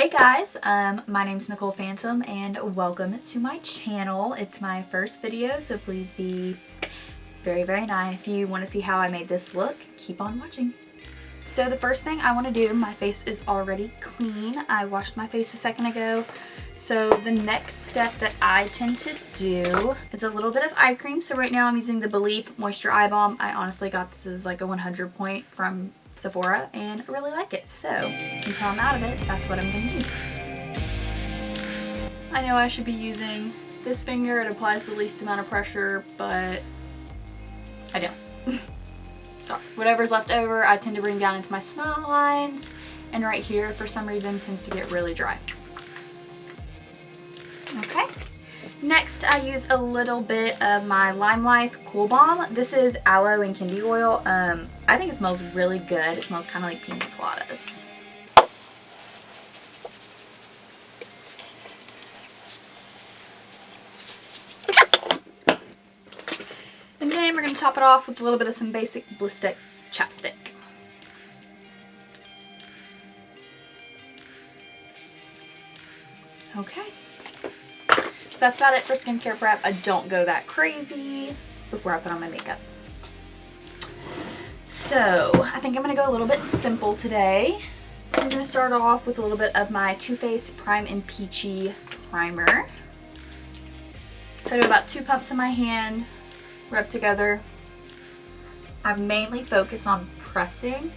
Hey guys, my name's Nicole Fantom and welcome to my channel. It's my first video, so please be very, very nice. If you want to see how I made this look, keep on watching. So the first thing I want to do, my face is already clean. I washed my face a second ago. So the next step that I tend to do is a little bit of eye cream. So right now I'm using the Belief Moisture Eye Balm. I honestly got this as like a 100 point from Sephora and I really like it. So until I'm out of it, that's what I'm going to use. I know I should be using this finger. It applies the least amount of pressure, but I don't. So whatever's left over, I tend to bring down into my smile lines, and right here for some reason tends to get really dry. Okay. Next, I use a little bit of my Lime Life Cool Balm. This is aloe and candy oil. I think it smells really good. It smells kind of like pina coladas. And then we're going to top it off with a little bit of some basic Blistex chapstick. Okay. That's about it for skincare prep. I don't go that crazy before I put on my makeup. So I think I'm going to go a little bit simple today. I'm going to start off with a little bit of my Too Faced Prime and Peachy primer. So I do about 2 pumps in my hand, rub together. I mainly focus on pressing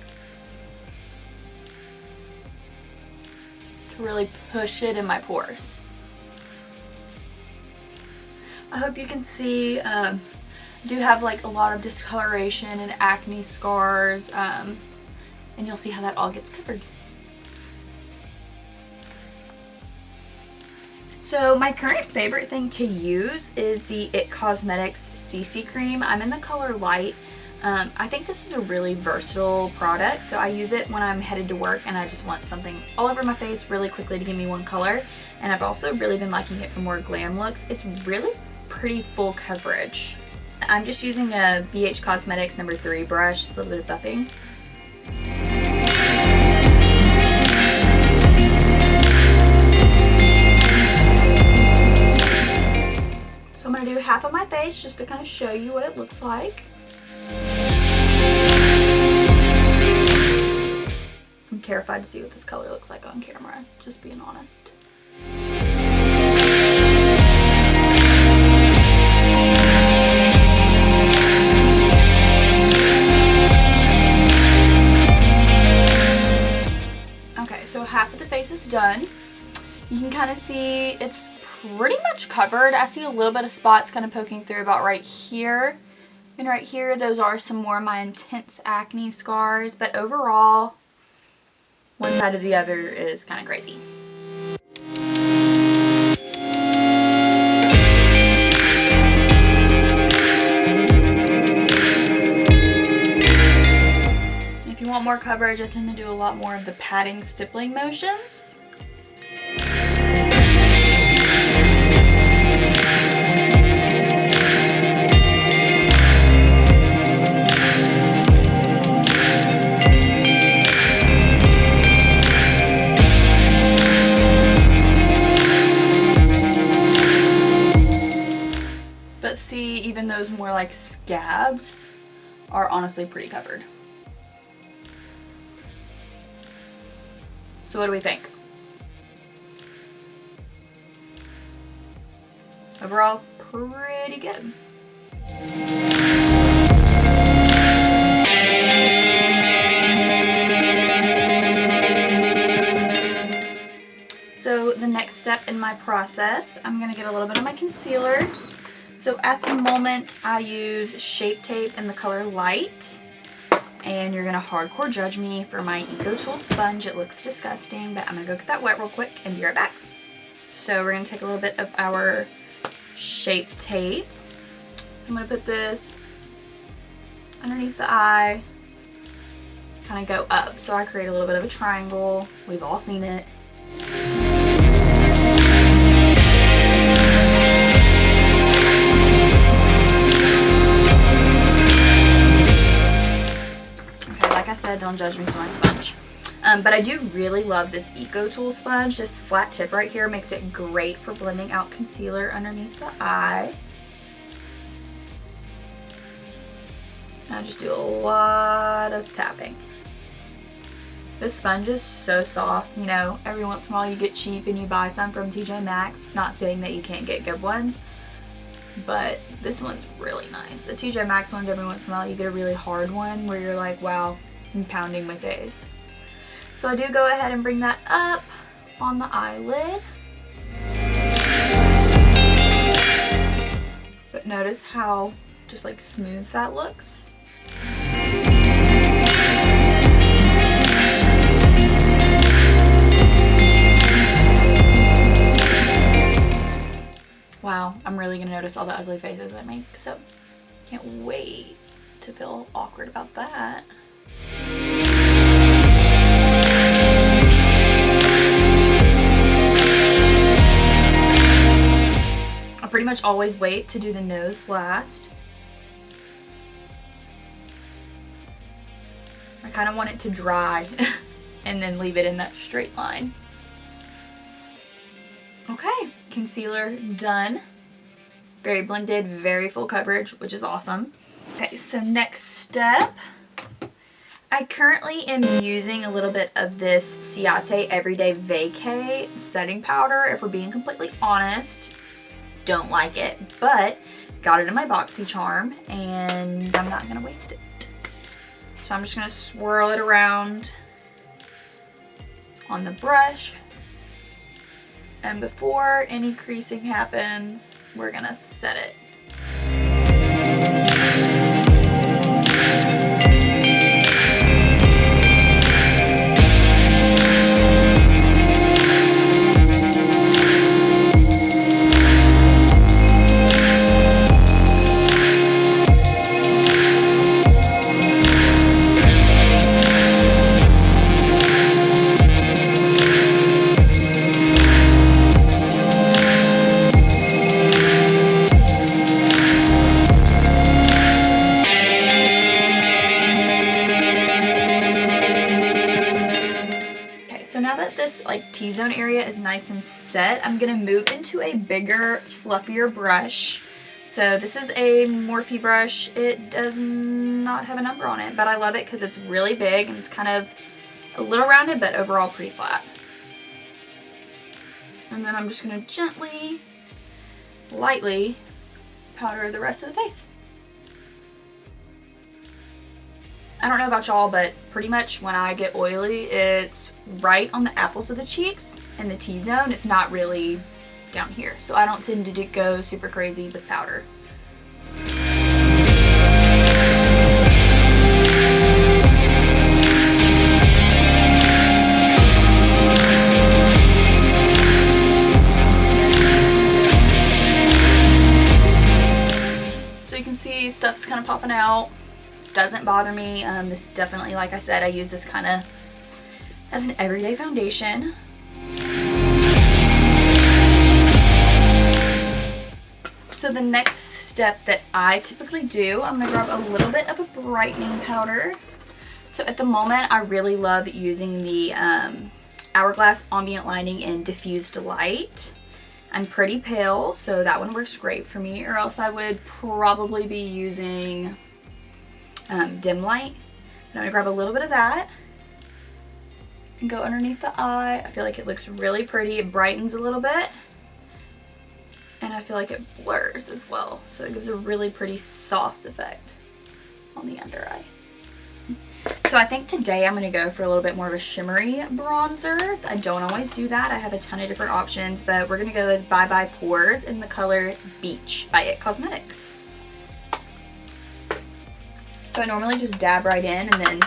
to really push it in my pores. I hope you can see, I do have like a lot of discoloration and acne scars, and you'll see how that all gets covered. So my current favorite thing to use is the IT Cosmetics CC Cream. I'm in the color Light. I think this is a really versatile product, so I use it when I'm headed to work and I just want something all over my face really quickly to give me one color. And I've also really been liking it for more glam looks. It's really pretty full coverage. I'm just using a BH Cosmetics No. 3 brush. It's a little bit of buffing. So I'm going to do half of my face just to kind of show you what it looks like. I'm terrified to see what this color looks like on camera, just being honest. So half of the face is done. You can kind of see it's pretty much covered. I see a little bit of spots kind of poking through about right here. And right here, those are some more of my intense acne scars. But overall, one side or the other is kind of crazy. If you want more coverage, I tend to do a lot more of the patting, stippling motions. But see, even those more like scabs are honestly pretty covered. So what do we think? Overall, pretty good. So the next step in my process, I'm going to get a little bit of my concealer. So at the moment, I use Shape Tape in the color Light. And you're going to hardcore judge me for my Eco Tool sponge. It looks disgusting, but I'm going to go get that wet real quick and be right back. So we're going to take a little bit of our Shape Tape. So I'm going to put this underneath the eye, kind of go up. So I create a little bit of a triangle. We've all seen it. I said, don't judge me for my sponge. But I do really love this Eco Tool sponge. This flat tip right here makes it great for blending out concealer underneath the eye. And I just do a lot of tapping. This sponge is so soft. You know, every once in a while you get cheap and you buy some from TJ Maxx. Not saying that you can't get good ones, but this one's really nice. The TJ Maxx ones, every once in a while you get a really hard one where you're like, wow, I'm pounding my face. So I do go ahead and bring that up on the eyelid. But notice how just like smooth that looks. Wow, I'm really gonna notice all the ugly faces I make, so can't wait to feel awkward about that. I pretty much always wait to do the nose last. I kind of want it to dry and then leave it in that straight line. Okay, concealer done. Very blended, very full coverage, which is awesome. Okay, so next step. I currently am using a little bit of this Ciate Everyday Vacay setting powder. If we're being completely honest, don't like it, but got it in my BoxyCharm and I'm not gonna waste it. So I'm just gonna swirl it around on the brush. And before any creasing happens, we're gonna set it. So now that this like T-zone area is nice and set, I'm gonna move into a bigger, fluffier brush. So this is a Morphe brush. It does not have a number on it, but I love it because it's really big and it's kind of a little rounded, but overall pretty flat. And then I'm just gonna gently, lightly powder the rest of the face. I don't know about y'all, but pretty much when I get oily, it's right on the apples of the cheeks and the T-zone. It's not really down here. So I don't tend to go super crazy with powder. So you can see stuff's kind of popping out. Doesn't bother me. This definitely, like I said, I use this kind of as an everyday foundation. So the next step that I typically do, I'm gonna grab a little bit of a brightening powder. So at the moment, I really love using the Hourglass Ambient Lighting in Diffused Light. I'm pretty pale, so that one works great for me, or else I would probably be using Dim Light. And I'm gonna grab a little bit of that and go underneath the eye. I feel like it looks really pretty. It brightens a little bit, and I feel like it blurs as well, so it gives a really pretty soft effect on the under eye. So I think today I'm gonna go for a little bit more of a shimmery bronzer. I don't always do that. I have a ton of different options, but we're gonna go with Bye Bye Pores in the color Beach by It Cosmetics. So I normally just dab right in and then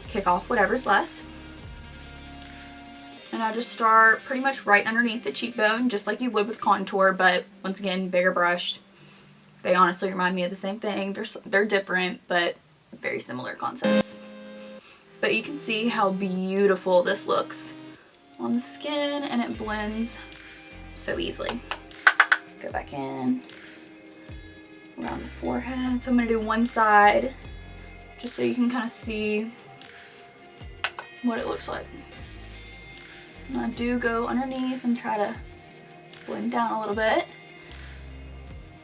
kick off whatever's left. And I just start pretty much right underneath the cheekbone, just like you would with contour, but once again, bigger brush. They honestly remind me of the same thing. They're different, but very similar concepts. But you can see how beautiful this looks on the skin, and it blends so easily. Go back in around the forehead. So I'm gonna do one side just so you can kind of see what it looks like. And I do go underneath and try to blend down a little bit.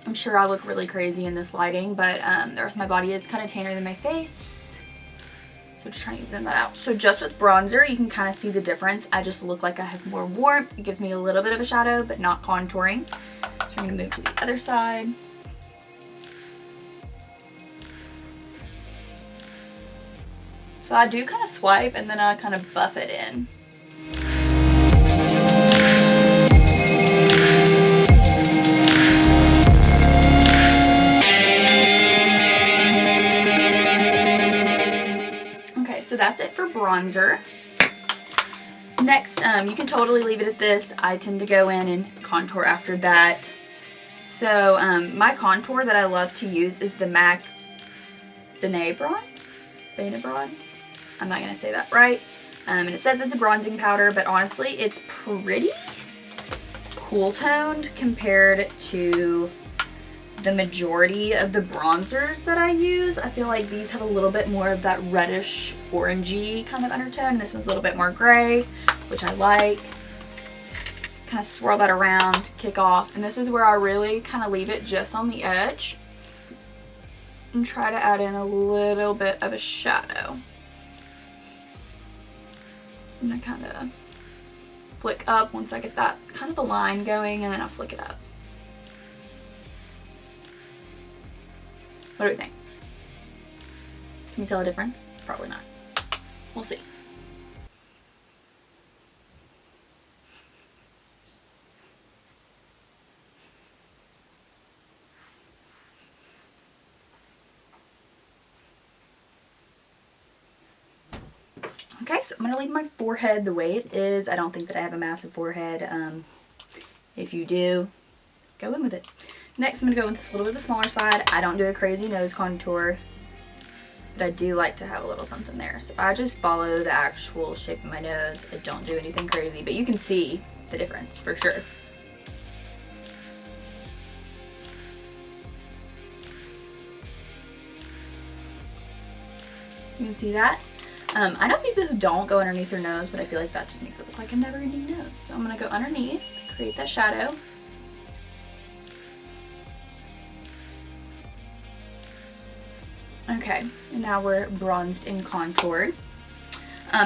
I'm sure I look really crazy in this lighting, but the rest of my body is kind of tanner than my face. So just trying to even that out. So just with bronzer, you can kind of see the difference. I just look like I have more warmth. It gives me a little bit of a shadow, but not contouring. So I'm gonna move to the other side. So I do kind of swipe and then I kind of buff it in. So that's it for bronzer. Next, you can totally leave it at this. I tend to go in and contour after that. So my contour that I love to use is the MAC Bene Bronze. I'm not going to say that right. And it says it's a bronzing powder, but honestly, it's pretty cool toned compared to the majority of the bronzers that I use. I feel like these have a little bit more of that reddish orangey kind of undertone. This one's a little bit more gray, which I like. Kind of swirl that around, kick off, and this is where I really kind of leave it just on the edge and try to add in a little bit of a shadow. And I kind of flick up once I get that kind of a line going, and then I'll flick it up. What do we think? Can you tell a difference? Probably not. We'll see. Okay, so I'm going to leave my forehead the way it is. I don't think that I have a massive forehead. If you do, go in with it. Next, I'm going to go with this little bit of a smaller side. I don't do a crazy nose contour, but I do like to have a little something there. So I just follow the actual shape of my nose. I don't do anything crazy, but you can see the difference for sure. You can see that. I know people who don't go underneath their nose, but I feel like that just makes it look like a never-ending nose. So I'm going to go underneath, create that shadow. Okay, and now we're bronzed and contoured.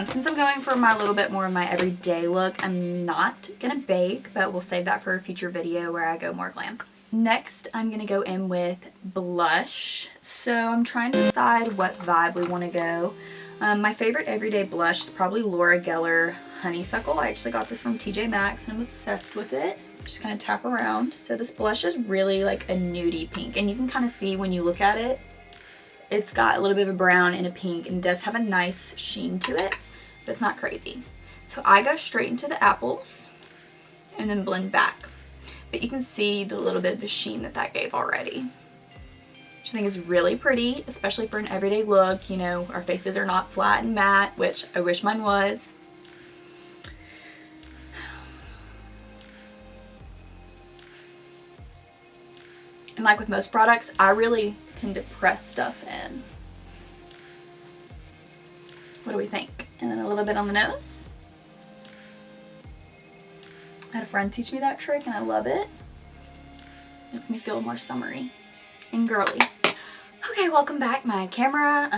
Since I'm going for my little bit more of my everyday look, I'm not gonna bake, but we'll save that for a future video where I go more glam. Next, I'm gonna go in with blush. So I'm trying to decide what vibe we want to go. My favorite everyday blush is probably Laura Geller Honeysuckle. I actually got this from TJ Maxx and I'm obsessed with it. Just kind of tap around. So this blush is really like a nudie pink, and you can kind of see when you look at it, it's got a little bit of a brown and a pink, and it does have a nice sheen to it, but it's not crazy. So I go straight into the apples and then blend back. But you can see the little bit of the sheen that that gave already, which I think is really pretty, especially for an everyday look. You know, our faces are not flat and matte, which I wish mine was. And like with most products, I really tend to press stuff in. What do we think? And then a little bit on the nose. I had a friend teach me that trick and I love it. Makes me feel more summery and girly. Okay, welcome back. My camera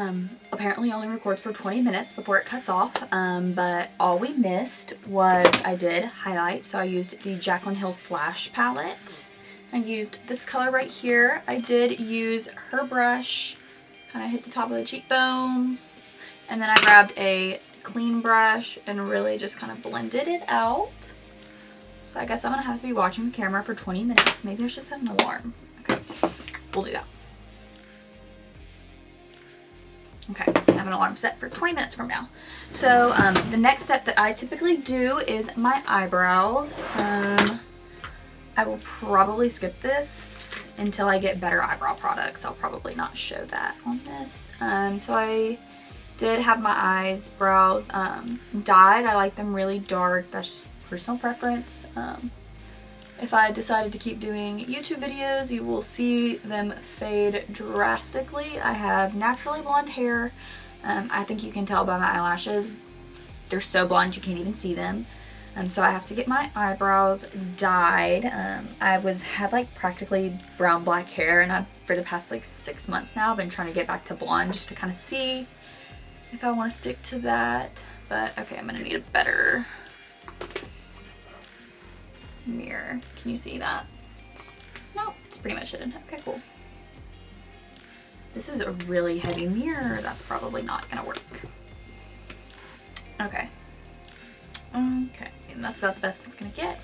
apparently only records for 20 minutes before it cuts off, but all we missed was I did highlight. So I used the Jaclyn Hill Flash palette. I used this color right here. I did use her brush, kind of hit the top of the cheekbones, and then I grabbed a clean brush and really just kind of blended it out. So I guess I'm going to have to be watching the camera for 20 minutes. Maybe I should set an alarm. Okay, we'll do that. Okay, I have an alarm set for 20 minutes from now. So the next step that I typically do is my eyebrows. I will probably skip this until I get better eyebrow products. I'll probably not show that on this. So I did have my eyebrows dyed. I like them really dark. That's just personal preference. If I decided to keep doing YouTube videos, you will see them fade drastically. I have naturally blonde hair. I think you can tell by my eyelashes. they're so blonde you can't even see them. So I have to get my eyebrows dyed. I had like practically brown black hair, and for the past like 6 months now I've been trying to get back to blonde just to kind of see if I want to stick to that. But okay, I'm gonna need a better mirror. Can you see that? No, it's pretty much hidden. Okay, cool. This is a really heavy mirror. That's probably not gonna work. Okay. Okay, and that's about the best it's gonna get.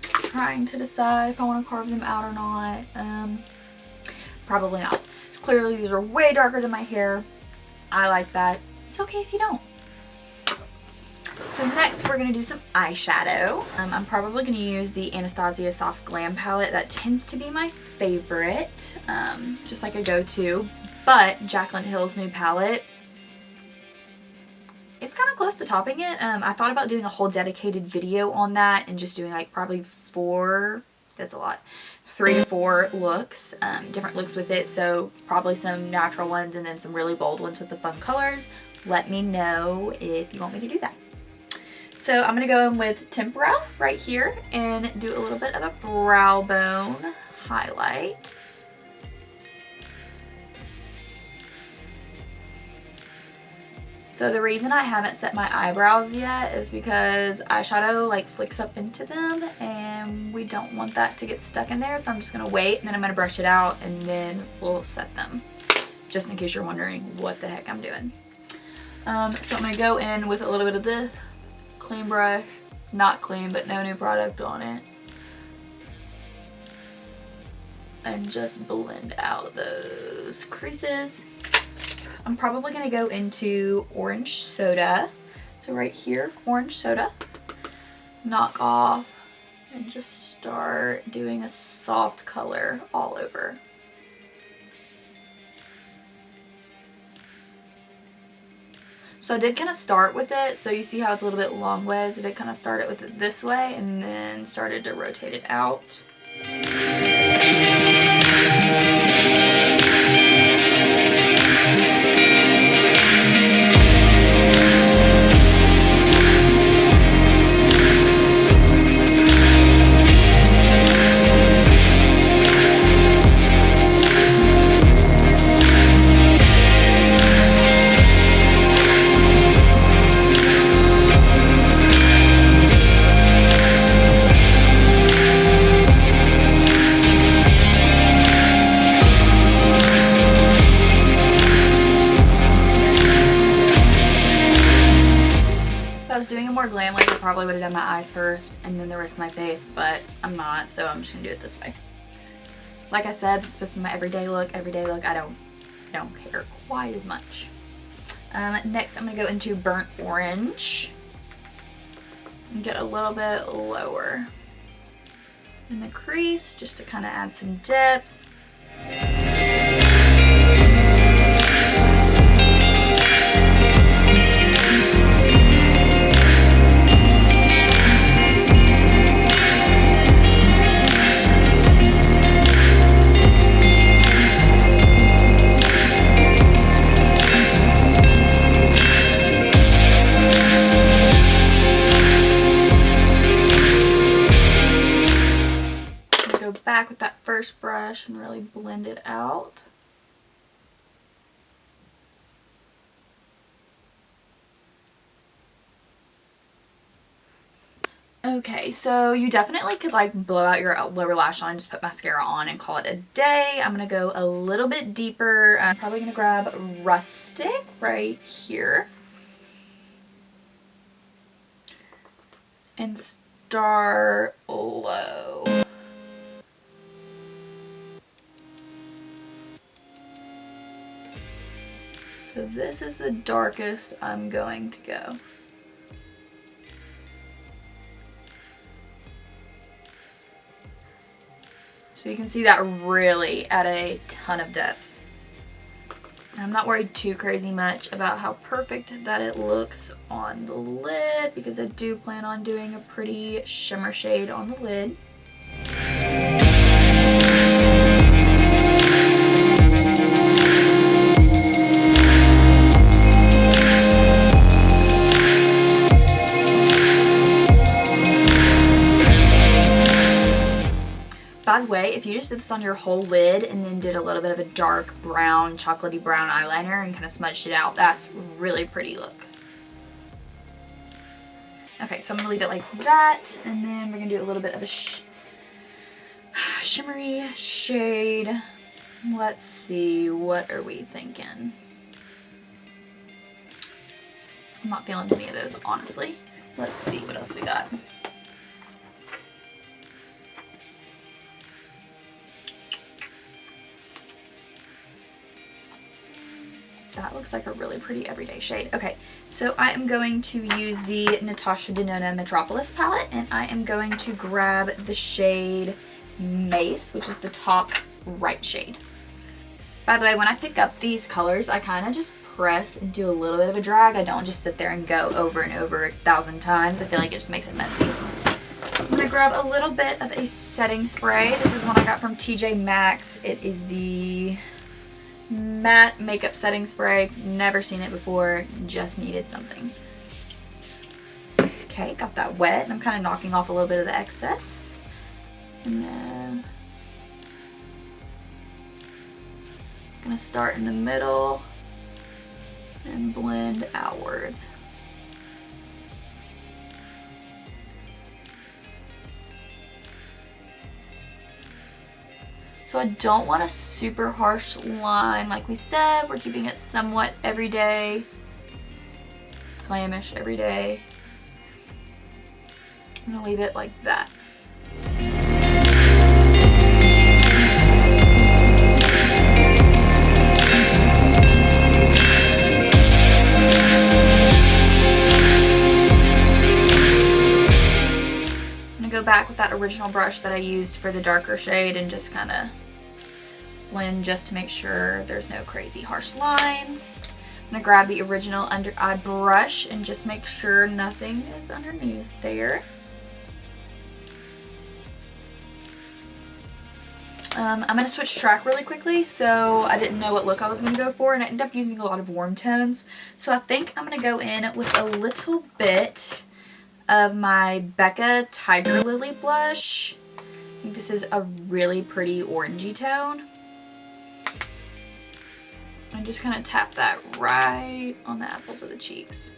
Trying to decide if I want to carve them out or not. Probably not. Clearly these are way darker than my hair. I like that. It's okay if you don't. So next we're going to do some eyeshadow. I'm probably going to use the Anastasia Soft Glam palette. That tends to be my favorite, just like a go-to. But Jaclyn Hill's new palette, it's kind of close to topping it. I thought about doing a whole dedicated video on that and just doing like probably 3 to 4 looks, different looks with it. So probably some natural ones and then some really bold ones with the fun colors. Let me know if you want me to do that. So I'm going to go in with Tempera right here and do a little bit of a brow bone highlight. So the reason I haven't set my eyebrows yet is because eyeshadow like flicks up into them and we don't want that to get stuck in there. So I'm just going to wait, and then I'm going to brush it out, and then we'll set them. Just in case you're wondering what the heck I'm doing. So I'm going to go in with a little bit of this clean brush. Not clean, but no new product on it. And just blend out those creases. I'm probably going to go into orange soda. So right here, orange soda. Knock off and just start doing a soft color all over. So I did kind of start with it. So you see how it's a little bit long ways. I did kind of start it with it this way and then started to rotate it out. Glam look, I probably would have done my eyes first and then the rest of my face, but I'm not, so I'm just gonna do it this way. Like I said, this is supposed to be my everyday look. I don't care quite as much. Next I'm gonna go into burnt orange and get a little bit lower in the crease just to kind of add some depth. Back with that first brush and really blend it out. Okay, so you definitely could like blow out your lower lash line, just put mascara on and call it a day. I'm gonna go a little bit deeper. I'm probably gonna grab Rustic right here and start low. So this is the darkest I'm going to go. So you can see that really at a ton of depth. I'm not worried too crazy much about how perfect that it looks on the lid because I do plan on doing a pretty shimmer shade on the lid. by the way, if you just did this on your whole lid and then did a little bit of a dark brown, chocolatey brown eyeliner and kind of smudged it out, that's really pretty look. Okay, so I'm gonna leave it like that, and then we're gonna do a little bit of a shimmery shade. Let's see, what are we thinking? I'm not feeling any of those, honestly. Let's see what else we got. That looks like a really pretty everyday shade. Okay, so I am going to use the Natasha Denona Metropolis palette, and I am going to grab the shade Mace, which is the top right shade. By the way, when I pick up these colors, I kind of just press and do a little bit of a drag. I don't just sit there and go over and over 1,000 times. I feel like it just makes it messy. I'm going to grab a little bit of a setting spray. This is one I got from TJ Maxx. It is the matte makeup setting spray. Never seen it before, just needed something. Okay, got that wet, and I'm kind of knocking off a little bit of the excess. And then I'm gonna start in the middle and blend outwards. So I don't want a super harsh line. Like we said, we're keeping it somewhat everyday, glamish everyday. I'm gonna leave it like that. Go back with that original brush that I used for the darker shade and just kind of blend just to make sure there's no crazy harsh lines. I'm going to grab the original under eye brush and just make sure nothing is underneath there. I'm going to switch track really quickly, so I didn't know what look I was going to go for, and I ended up using a lot of warm tones. So I think I'm going to go in with a little bit of my Becca Tiger Lily blush. I think this is a really pretty orangey tone. And just kind of tap that right on the apples of the cheeks.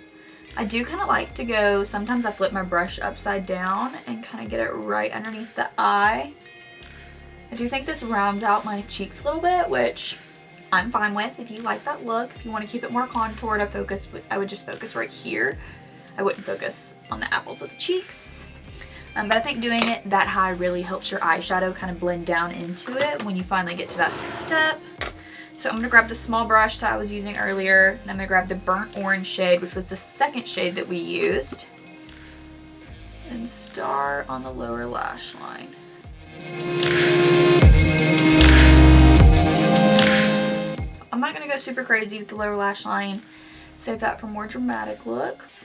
I do kind of like to go, sometimes I flip my brush upside down and kind of get it right underneath the eye. I do think this rounds out my cheeks a little bit, which I'm fine with if you like that look. If you want to keep it more contoured, I would just focus right here. I wouldn't focus on the apples of the cheeks. But I think doing it that high really helps your eyeshadow kind of blend down into it when you finally get to that step. So I'm going to grab the small brush that I was using earlier, and I'm going to grab the burnt orange shade, which was the second shade that we used, and start on the lower lash line. I'm not going to go super crazy with the lower lash line. Save that for more dramatic looks.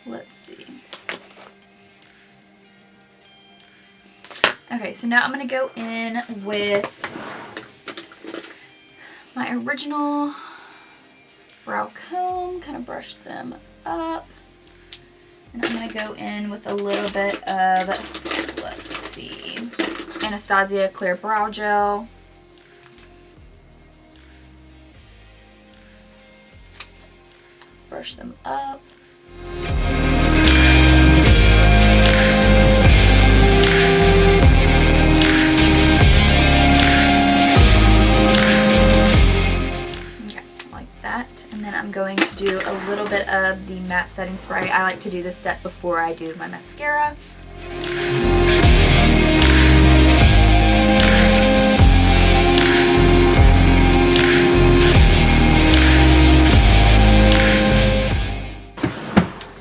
Let's see. Okay, so now I'm going to go in with my original brow comb, kind of brush them up. And I'm going to go in with a little bit of, let's see, Anastasia Clear Brow Gel. Brush them up. I'm going to do a little bit of the matte setting spray. I like to do this step before I do my mascara.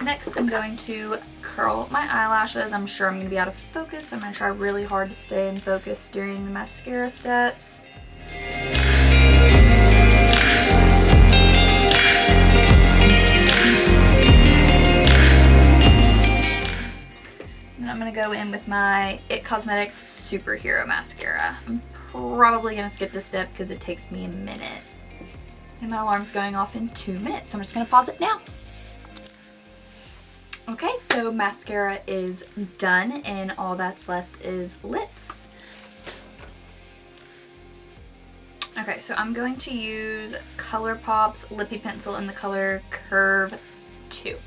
Next, I'm going to curl my eyelashes. I'm sure I'm going to be out of focus. I'm going to try really hard to stay in focus during the mascara steps. I'm going to go in with my IT Cosmetics Superhero Mascara. I'm probably gonna skip this step because it takes me a minute. And my alarm's going off in 2 minutes, so I'm just gonna pause it now. Okay, so mascara is done and all that's left is lips. Okay, so I'm going to use ColourPop's Lippy Pencil in the color Curve 2.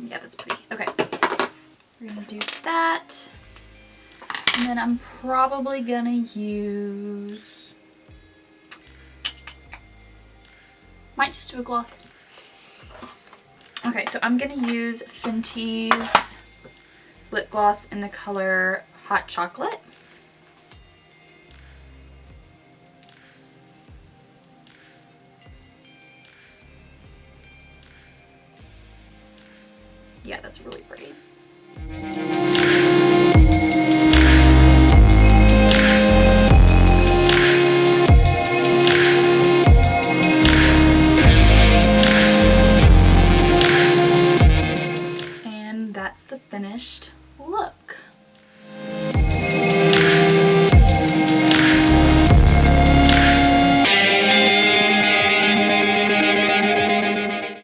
Yeah, that's pretty. Okay. We're gonna do that. And then I'm probably gonna use, might just do a gloss. Okay, so I'm gonna use Fenty's lip gloss in the color Hot Chocolate. Yeah, that's really pretty. And that's the finished look.